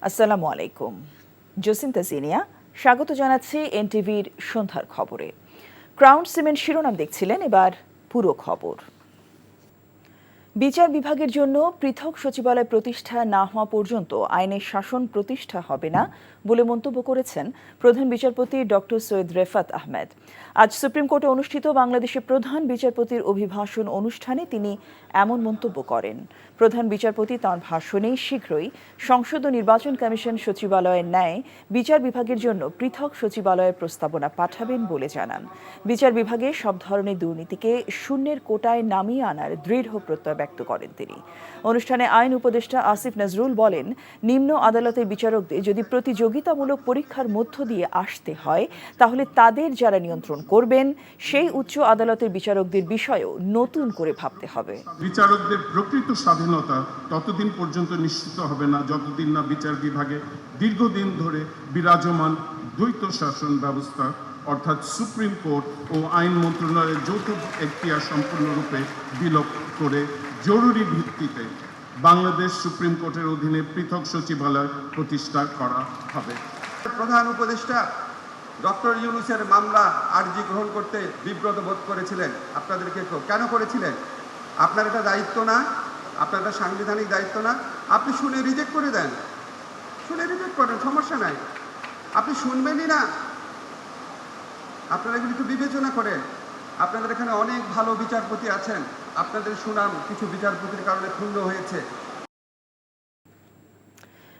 আসসালামু আলাইকুম। জসিন্তা জিনিয়া স্বাগত জানাচ্ছি এনটিভির সন্ধ্যার খবরে। ক্রাউন সিমেন্ট শিরোনাম দেখছিলেন, এবার পুরো খবর। বিচার বিভাগের জন্য পৃথক সচিবালয় প্রতিষ্ঠা না হওয়া পর্যন্ত আইনের শাসন প্রতিষ্ঠা হবে না বলে মন্তব্য করেছেন প্রধান বিচারপতি ডক্টর সৈয়দ রেফাত আহমেদ। আজ সুপ্রিম কোর্টে অনুষ্ঠিত বাংলাদেশের প্রধান বিচারপতির অভিভাষণ অনুষ্ঠানে তিনি এমন মন্তব্য করেন। প্রধান বিচারপতি তাঁর ভাষণে শীঘ্রই সংসদ ও নির্বাচন কমিশন সচিবালয়ের ন্যায় বিচার বিভাগের জন্য পৃথক সচিবালয়ের প্রস্তাবনা পাঠাবেন বলে জানান। বিচার বিভাগে সব ধরনের দুর্নীতিকে শূন্যের কোটায় নামিয়ে আনার দৃঢ় প্রত্যয় ব্যক্ত করেন তিনি। অনুষ্ঠানে আইন উপদেষ্টা আসিফ নজরুল বলেন, নিম্ন আদালতের বিচারকদের যদি প্রতিযোগিতামূলক পরীক্ষার মধ্য দিয়ে আসতে হয়, তাহলে তাদের যারা নিয়ন্ত্রণ করবেন সেই উচ্চ আদালতের বিচারকদের বিষয়েও নতুন করে ভাবতে হবে। বিচারকদের প্রকৃত স্বাধীনতা ততদিন পর্যন্ত নিশ্চিত হবে না যতদিন না বিচার বিভাগে দীর্ঘদিন ধরে বিরাজমান দ্বৈত শাসন ব্যবস্থা অর্থাৎ সুপ্রিম কোর্ট ও আইন মন্ত্রণালয়ের যৌথ এখতিয়ার সম্পূর্ণরূপে বিলোপ করে জরুরি ভিত্তিতে বাংলাদেশ সুপ্রিম কোর্টের অধীনে পৃথক সচিবালয় প্রতিষ্ঠা করা হবে। প্রধান উপদেষ্টা ডক্টর ইউনূসের মামলা আর্জি গ্রহণ করতে বিব্রত বোধ করেছিলেন। আপনাদেরকে কেন করেছিলেন? আপনার এটা দায়িত্ব না, আপনার এটা সাংবিধানিক দায়িত্ব না? আপনি শুনে রিজেক্ট করে দেন, শুনে রিজেক্ট করেন, সমস্যা নাই। আপনি শুনবেনই না, আপনারা এগুলি একটু বিবেচনা করেন। আপনাদের এখানে অনেক ভালো বিচারপতি আছেন, আপনাদের সুনাম কিছু বিচারপতির কারণে ক্ষুণ্ণ হয়েছে।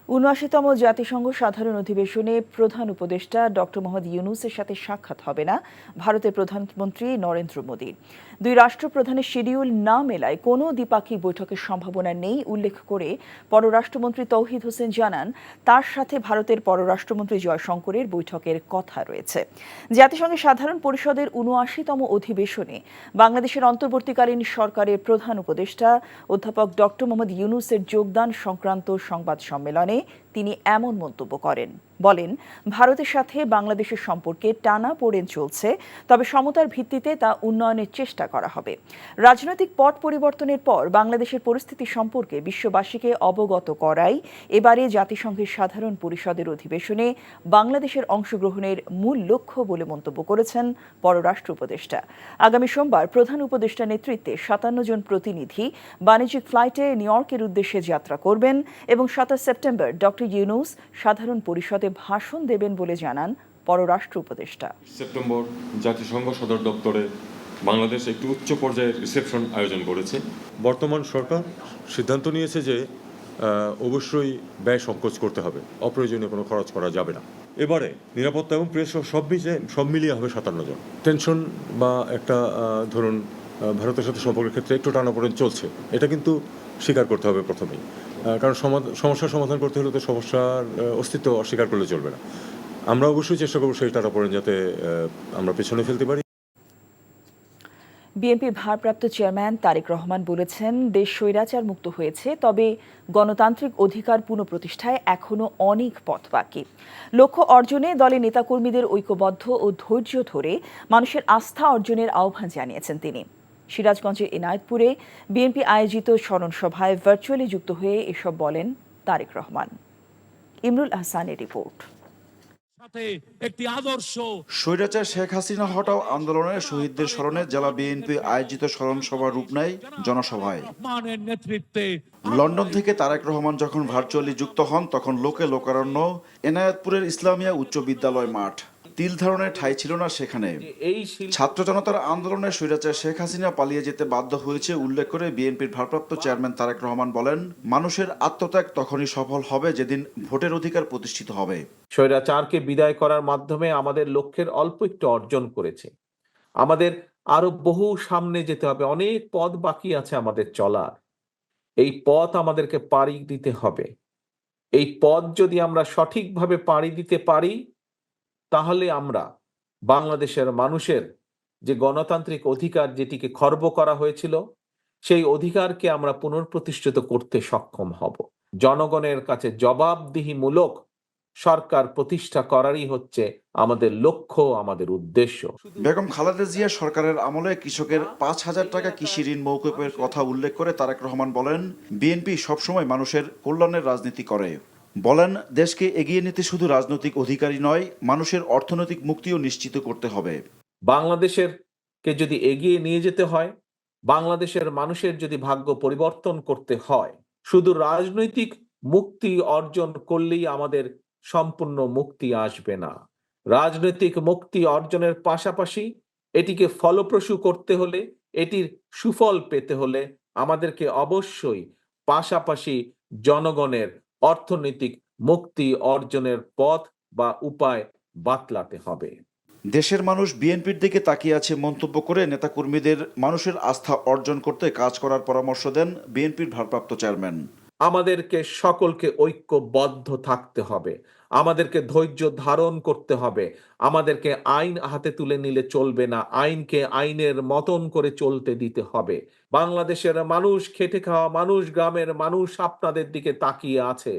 ৭৯তম জাতিসংঘ সাধারণ অধিবেশনে প্রধান উপদেষ্টা ডক্টর মোহাম্মদ ইউনূসের সাথে সাক্ষাৎ হবে না ভারতের প্রধানমন্ত্রী নরেন্দ্র মোদী। দুই রাষ্ট্রপ্রধানের শিডিউল না মেলায় কোনো দ্বিপাক্ষিক বৈঠকের সম্ভাবনা নেই উল্লেখ করে পররাষ্ট্রমন্ত্রী তৌহিদ হোসেন জানান, তার সাথে ভারতের পররাষ্ট্রমন্ত্রী জয়শঙ্করের বৈঠকের কথা রয়েছে। জাতিসংঘের সাধারণ পরিষদের ৭৯তম অধিবেশনে বাংলাদেশের অন্তর্বর্তীকালীন সরকারের প্রধান উপদেষ্টা অধ্যাপক ডক্টর মোহাম্মদ ইউনূসের যোগদান সংক্রান্ত সংবাদ সম্মেলনে তিনি এমন মন্তব্য করেন। বলেন, ভারতের সাথে বাংলাদেশের সম্পর্কে টানাপোড়েন চলছে, তবে সমতার ভিত্তিতে তা উন্নয়নের চেষ্টা করা হবে। রাজনৈতিক পট পরিবর্তনের পর বাংলাদেশের পরিস্থিতি সম্পর্কে বিশ্ববাসীকে অবগত করাই এবারে জাতিসংঘের সাধারণ পরিষদের অধিবেশনে বাংলাদেশের অংশগ্রহণের মূল লক্ষ্য বলে মন্তব্য করেছেন পররাষ্ট্র উপদেষ্টা। আগামী সোমবার প্রধান উপদেষ্টার নেতৃত্বে ৫৭ জন প্রতিনিধি বাণিজ্যিক ফ্লাইটে নিউ ইয়র্কের উদ্দেশ্যে যাত্রা করবেন এবং ২৭ সেপ্টেম্বর ডক্টর ইউনূস সাধারণ পরিষদে ভাষণ দেবেন বলে জানান পররাষ্ট্র উপদেষ্টা। সেপ্টেম্বর জাতিসংঘ সদর দপ্তরে বাংলাদেশ একটি উচ্চ পর্যায়ের রিসেপশন আয়োজন করেছে। বর্তমান সরকার সিদ্ধান্ত নিয়েছে যে অবশ্যই ব্যয় সংকোচ করতে হবে, অপ্রয়োজনীয় কোনো খরচ করা যাবে না। এবারে নিরাপত্তা এবং প্রেস সব মিলিয়ে হবে ৫৭ জন। টেনশন বা একটা ধরুন ভারতের সাথে সম্পর্কের ক্ষেত্রে একটু টানাপোড়েন চলছে, এটা কিন্তু স্বীকার করতে হবে প্রথমেই, কারণ সমস্যার সমাধান করতে হলে তো সমস্যার অস্তিত্ব অস্বীকার করলে চলবে না। আমরা অবশ্যই চেষ্টা করবো সেই টানাপোড়েন যাতে আমরা পেছনে ফেলতে পারি। বিএনপির ভারপ্রাপ্ত চেয়ারম্যান তারেক রহমান বলেছেন, দেশ স্বৈরাচার মুক্ত হয়েছে, তবে গণতান্ত্রিক অধিকার পুনঃপ্রতিষ্ঠায় এখনো অনেক পথ বাকি। লক্ষ্য অর্জনে দলের নেতাকর্মীদের ঐক্যবদ্ধ ও ধৈর্য ধরে মানুষের আস্থা অর্জনের আহ্বান জানিয়েছেন তিনি। সিরাজগঞ্জের এনায়েতপুরে বিএনপি আয়োজিত স্মরণ সভায় ভার্চুয়ালি যুক্ত হয়ে এসব বলেন তারেক রহমান। ইমরুল আহসানের রিপোর্ট। একটি আদর্শ স্বৈরাচার শেখ হাসিনা হটাও আন্দোলনের শহীদদের স্মরণে জেলা বিএনপি আয়োজিত স্মরণ সভার রূপ নেয় জনসভায়। নেতৃত্বে লন্ডন থেকে তারেক রহমান যখন ভার্চুয়ালি যুক্ত হন, তখন লোকে লোকারণ্য এনায়েতপুরের ইসলামিয়া উচ্চ বিদ্যালয় মাঠ। তিল ধারণের ঠাঁই ছিল না সেখানে। ছাত্র জনতার আন্দোলনে স্বৈরাচার শেখ হাসিনা পালিয়ে যেতে বাধ্য হয়েছে উল্লেখ করে বিএনপির ভারপ্রাপ্ত চেয়ারম্যান তারেক রহমান বলেন, মানুষের আত্মত্যাগ তখনই সফল হবে যেদিন ভোটের অধিকার প্রতিষ্ঠিত হবে। স্বৈরাচারকে বিদায় করার মাধ্যমে আমাদের লক্ষ্যের অল্প একটু অর্জন করেছে। আমাদের আরো বহু সামনে যেতে হবে, অনেক পথ বাকি আছে আমাদের চলার। এই পথ আমাদেরকে পাড়ি দিতে হবে। এই পথ যদি আমরা সঠিকভাবে পাড়ি দিতে পারি, তাহলে আমরা বাংলাদেশের মানুষের যে গণতান্ত্রিক অধিকার, যেটিকে খর্ব করা হয়েছিল, সেই অধিকারকে আমরা পুনঃপ্রতিষ্ঠিত করতে সক্ষম হব। জনগণের কাছে জবাবদিহিমূলক সরকার প্রতিষ্ঠা করারই হচ্ছে আমাদের লক্ষ্য, আমাদের উদ্দেশ্য। বেগম খালেদা জিয়া সরকারের আমলে কৃষকের ৫,০০০ টাকা কৃষি ঋণ মওকুফের কথা উল্লেখ করে তারেক রহমান বলেন, বিএনপি সবসময় মানুষের কল্যাণের রাজনীতি করে। বলেন, দেশকে এগিয়ে নিতে শুধু রাজনৈতিক অধিকারই নয়, মানুষের অর্থনৈতিক মুক্তিও নিশ্চিত করতে হবে। বাংলাদেশের কে যদি এগিয়ে নিয়ে যেতে হয়, বাংলাদেশের মানুষের যদি ভাগ্য পরিবর্তন করতে হয়, শুধু রাজনৈতিক মুক্তি অর্জন করলেই আমাদের সম্পূর্ণ মুক্তি আসবে না। রাজনৈতিক মুক্তি অর্জনের পাশাপাশি এটিকে ফলপ্রসূ করতে হলে, এটির সুফল পেতে হলে আমাদেরকে অবশ্যই পাশাপাশি জনগণের অর্থনৈতিক মুক্তি অর্জনের পথ বা উপায় বাতলাতে হবে। দেশের মানুষ বিএনপির দিকে তাকিয়ে আছে মন্তব্য করে নেতাকর্মীদের মানুষের আস্থা অর্জন করতে কাজ করার পরামর্শ দেন বিএনপির ভারপ্রাপ্ত চেয়ারম্যান। আমাদেরকে সকলকে ঐক্যবদ্ধ থাকতে হবে, আমাদেরকে ধৈর্য ধারণ করতে হবে, আমাদেরকে আইন হাতে তুলে নিলে চলবে না, আইনকে আইনের মতন করে চলতে দিতে হবে। বাংলাদেশের মানুষ, খেটে খাওয়া মানুষ, গ্রামের মানুষ আপনাদের দিকে তাকিয়ে আছে।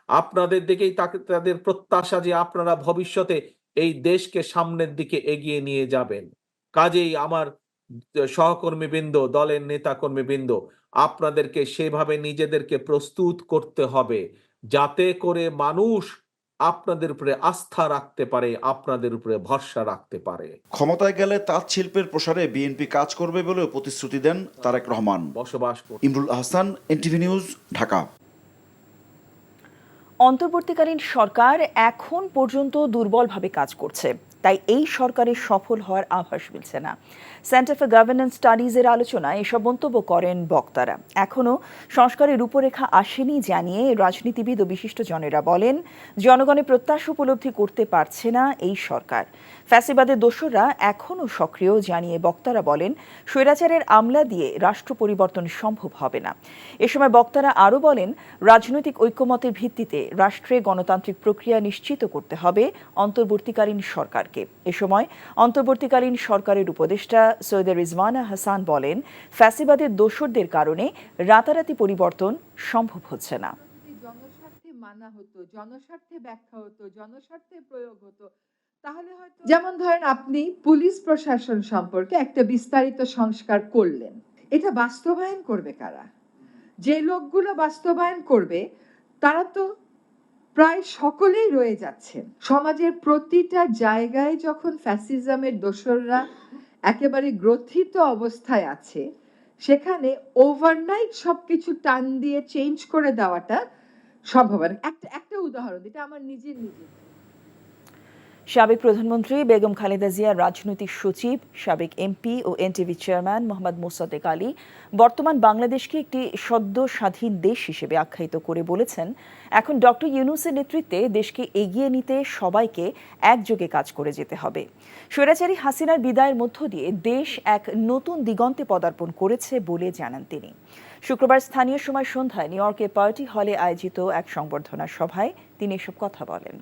আপনাদের দিকেই তাদের প্রত্যাশা যে আপনারা ভবিষ্যতে এই দেশকে সামনের দিকে এগিয়ে নিয়ে যাবেন। কাজেই আমার সহকর্মীবৃন্দ, দলের নেতা কর্মীবৃন্দ, আপনাদেরকে সেভাবে নিজেদেরকে প্রস্তুত করতে হবে যাতে করে মানুষ আপনাদের উপরে আস্থা রাখতে পারে, আপনাদের উপরে ভরসা রাখতে পারে। ক্ষমতায় গেলে তাঁত শিল্পের প্রসারে বিএনপি কাজ করবে বলেও প্রতিশ্রুতি দেন তারেক রহমান। বসবাস করতে ইমরুল আহসান, এনটিভি নিউজ, ঢাকা। অন্তর্বর্তীকালীন সরকার এখন পর্যন্ত দুর্বলভাবে কাজ করছে, তাই এই সরকারের সফল হওয়ার আভাস মিলছে না। সেন্টার ফর গভর্নেন্স স্টাডিজের আলোচনায় এসব মন্তব্য করেন বক্তারা। এখনও সংস্কারের রূপরেখা আসেনি জানিয়ে রাজনীতিবিদ ও বিশিষ্টজনেরা বলেন, জনগণের প্রত্যাশা উপলব্ধি করতে পারছে না এই সরকার। ফ্যাসিবাদের দোসররা এখনও সক্রিয় জানিয়ে বক্তারা বলেন, স্বৈরাচারের আমলা দিয়ে রাষ্ট্র পরিবর্তন সম্ভব হবে না। এ সময় বক্তারা আরও বলেন, রাজনৈতিক ঐক্যমতের ভিত্তিতে রাষ্ট্রে গণতান্ত্রিক প্রক্রিয়া নিশ্চিত করতে হবে অন্তর্বর্তীকালীন সরকারকে। এ সময় অন্তর্বর্তীকালীন সরকারের উপদেষ্টা সৈয়দ রিজওয়ানা হাসান বলেন, ফ্যাসিবাদের দোসরদের কারণে রাতারাতি পরিবর্তন সম্ভব হচ্ছে না। জনস্বার্থে মানা হতো, জনস্বার্থে ব্যাখ্যা হতো, জনস্বার্থে প্রয়োগ হতো, তাহলে হয়তো, যেমন ধরেন আপনি পুলিশ প্রশাসন সম্পর্কে একটা বিস্তারিত সংস্কার করলেন, এটা বাস্তবায়ন করবে কারা? যে লোকগুলো বাস্তবায়ন করবে তারা তো প্রায় সকলেই রয়ে যাচ্ছেন। সমাজের প্রতিটা জায়গায় যখন ফ্যাসিজমের দোসররা একেবারে গ্রথিত অবস্থায় আছে, সেখানে ওভারনাইট সবকিছু টান দিয়ে চেঞ্জ করে দেওয়াটা সম্ভব না। একটা উদাহরণ, এটা আমার নিজের সাবেক প্রধানমন্ত্রী বেগম খালেদা জিয়ার রাজনৈতিক সচিব, সাবেক এমপি ও এনটিভি চেয়ারম্যান মোহাম্মদ মোসাদ্দেক আলী বর্তমান বাংলাদেশকে একটি সদ্য স্বাধীন দেশ হিসেবে আখ্যায়িত করে বলেছেন, এখন ডক্টর ইউনূসের নেতৃত্বে দেশকে এগিয়ে নিতে সবাইকে একযোগে কাজ করে যেতে হবে। স্বৈরাচারী হাসিনার বিদায়ের মধ্য দিয়ে দেশ এক নতুন দিগন্তে পদার্পণ করেছে বলে জানান তিনি। শুক্রবার স্থানীয় সময় সন্ধ্যায় নিউ ইয়র্কের পার্টি হলে আয়োজিত এক সংবর্ধনা সভায় তিনি এসব কথা বলেন।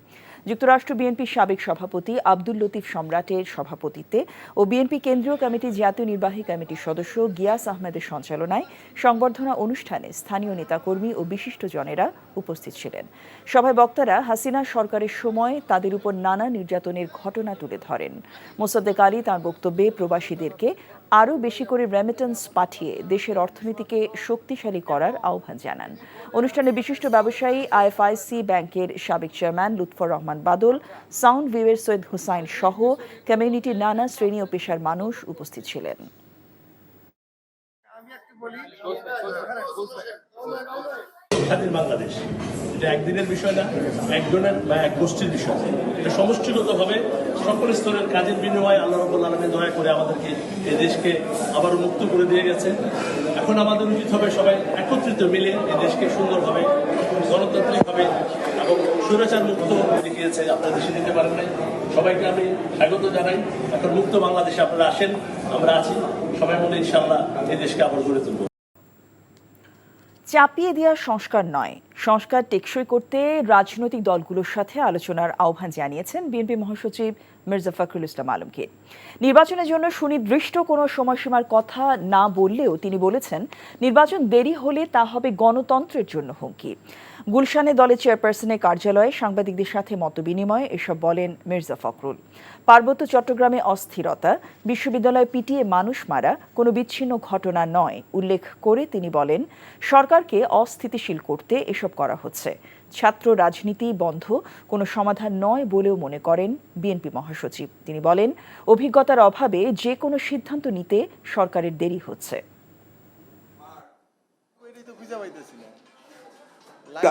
যুক্তরাষ্ট্র বিএনপির সাবেক সভাপতি আব্দুল লতিফ সম্রাটের সভাপতিত্বে ও বিএনপি কেন্দ্রীয় কমিটির জাতীয় নির্বাহী কমিটির সদস্য গিয়াস আহমেদের সঞ্চালনায় সংবর্ধনা অনুষ্ঠানে স্থানীয় নেতাকর্মী ও বিশিষ্টজনেরা উপস্থিত ছিলেন। সভায় বক্তারা হাসিনা সরকারের সময় তাদের উপর নানা নির্যাতনের ঘটনা তুলে ধরেন। মোসাদ্দেক আলী তাঁর বক্তব্যে প্রবাসীদেরকে আরও বেশি করে রেমিটেন্স পাঠিয়ে দেশের অর্থনীতিকে শক্তিশালী করার আহ্বান জানান। অনুষ্ঠানে বিশিষ্ট ব্যবসায়ী আইএফআইসি ব্যাংকের সাবেক চেয়ারম্যান লুৎফর রহমান বাদল, সাউন্ড ভিউয়ের সৈয়দ হুসাইন সহ কমিউনিটির নানা শ্রেণী ও পেশার মানুষ উপস্থিত ছিলেন। স্বাধীন বাংলাদেশ এটা একদিনের বিষয় না, একজনের বা এক গোষ্ঠীর বিষয়। এটা সমষ্টিগতভাবে সকল স্তরের কাজের বিনিময়ে আল্লাহ রাব্বুল আলামিন দয়া করে আমাদেরকে এই দেশকে আবারও মুক্ত করে দিয়ে গেছে। এখন আমাদের উচিত হবে সবাই একত্রিত মিলে এই দেশকে সুন্দরভাবে গণতান্ত্রিকভাবে এবং স্বৈরাচার মুক্ত দেখিয়েছে, আপনারা দেশে দিতে পারেন নাই। সবাইকে আমি স্বাগত জানাই। এখন মুক্ত বাংলাদেশে আপনারা আসেন, আমরা আছি, সবাই মিলে ইনশাআল্লাহ এই দেশকে আবার গড়ে তুলব। চাপিয়ে দেওয়া সংস্কার নয়, সংস্কার টেকসই করতে রাজনৈতিক দলগুলোর সাথে আলোচনার আহ্বান জানিয়েছেন বিএনপি মহাসচিব মির্জা ফখরুল ইসলাম আলমগীর। নির্বাচনের জন্য সুনির্দিষ্ট কোনো সময়সীমার কথা না বললেও তিনি বলেছেন, নির্বাচন দেরি হলে তা হবে গণতন্ত্রের জন্য হুমকি। গুলশানে দলের চেয়ারপারসনের কার্যালয়ে সাংবাদিকদের সাথে মতবিনিময়ে এসব বলেন মির্জা ফখরুল। পার্বত্য চট্টগ্রামে অস্থিরতা, বিশ্ববিদ্যালয়ে পিটিয়ে মানুষ মারা কোনো বিচ্ছিন্ন ঘটনা নয় উল্লেখ করে তিনি বলেন, সরকারকে অস্থিতিশীল করতে এসব করা হচ্ছে। ছাত্র রাজনীতি বন্ধ কোনো সমাধান নয় বলেও মনে করেন বিএনপি মহাসচিব। তিনি বলেন, অভিজ্ঞতার অভাবে যে কোনো সিদ্ধান্ত নিতে সরকারের দেরি হচ্ছে।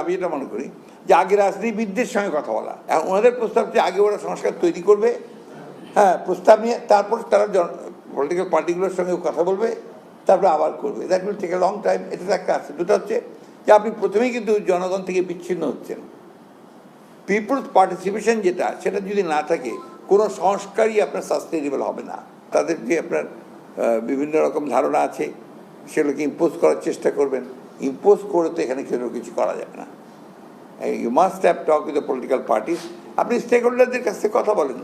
আমি এটা মনে করি যে আগে রাজনীতিবিদদের সঙ্গে কথা বলা, এখন ওনাদের প্রস্তাব যে আগে ওরা সংস্কার তৈরি করবে, হ্যাঁ প্রস্তাব নিয়ে তারপর তারা পলিটিক্যাল পার্টিগুলোর সঙ্গে কথা বলবে, তারপরে আবার করবে। That will take a long time. এটা একটা আছে। দুটো হচ্ছে যে আপনি প্রথমেই কিন্তু জনগণ থেকে বিচ্ছিন্ন হচ্ছেন। পিপলস পার্টিসিপেশন যেটা, সেটা যদি না থাকে কোনো সংস্কারই আপনার সাস্টেনেবল হবে না। তাদের যে আপনার বিভিন্ন রকম ধারণা আছে সেগুলোকে ইম্পোজ করার চেষ্টা করবেন। ইম্পোজ করে তো এখানে কেউ কিছু করা যাবে না। You must have talk with the political parties. আপনি স্টেক হোল্ডারদের কাছ থেকে কথা বলেন।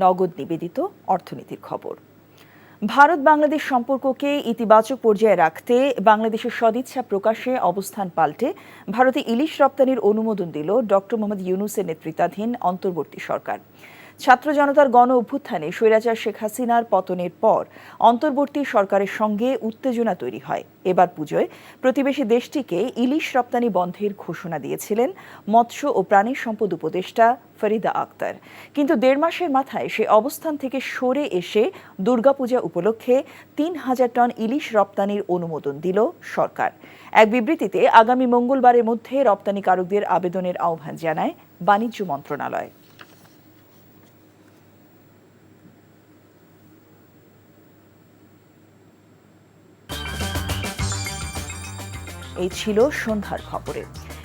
নগদ নিবেদিত অর্থনীতির খবর। ভারত বাংলাদেশ সম্পর্ককে ইতিবাচক পর্যায়ে রাখতে বাংলাদেশের সদিচ্ছা প্রকাশে অবস্থান পাল্টে ভারতে ইলিশ রপ্তানির অনুমোদন দিল ডক্টর মোহাম্মদ ইউনূসের নেতৃত্বাধীন অন্তর্বর্তী সরকার। ছাত্র জনতার গণ অভ্যুত্থানে স্বৈরাচার শেখ হাসিনার পতনের পর অন্তর্বর্তী সরকারের সঙ্গে উত্তেজনা তৈরি হয়। এবার পুজোয় প্রতিবেশী দেশটিকে ইলিশ রপ্তানি বন্ধের ঘোষণা দিয়েছিলেন মৎস্য ও প্রাণী সম্পদ উপদেষ্টা ফরিদা আক্তার। কিন্তু ১.৫ মাসের মাথায় সে অবস্থান থেকে সরে এসে দুর্গাপূজা উপলক্ষে ৩,০০০ টন ইলিশ রপ্তানির অনুমোদন দিল সরকার। এক বিবৃতিতে আগামী মঙ্গলবারের মধ্যে রপ্তানিকারকদের আবেদনের আহ্বান জানায় বাণিজ্য মন্ত্রণালয়। এই ছিল সন্ধ্যার খবরে।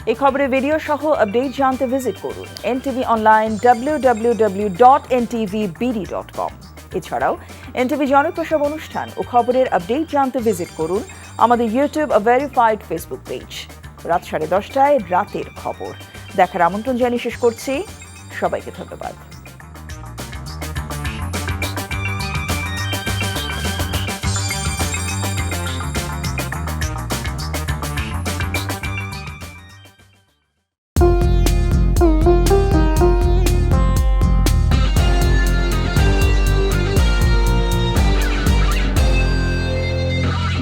এই খবরের ভিডিও সহ আপডেট জানতে ভিজিট করুন NTV অনলাইন www.ntvbd.com। এছাড়াও NTV জনপ্রসাব অনুষ্ঠান ও খবরের আপডেট জানতে ভিজিট করুন আমাদের ইউটিউব ভেরিফাইড ফেসবুক পেজ। রাত 10:30টায় রাতের খবর দেখার আমন্ত্রণ জানিয়ে শেষ করছি। সবাইকে ধন্যবাদ।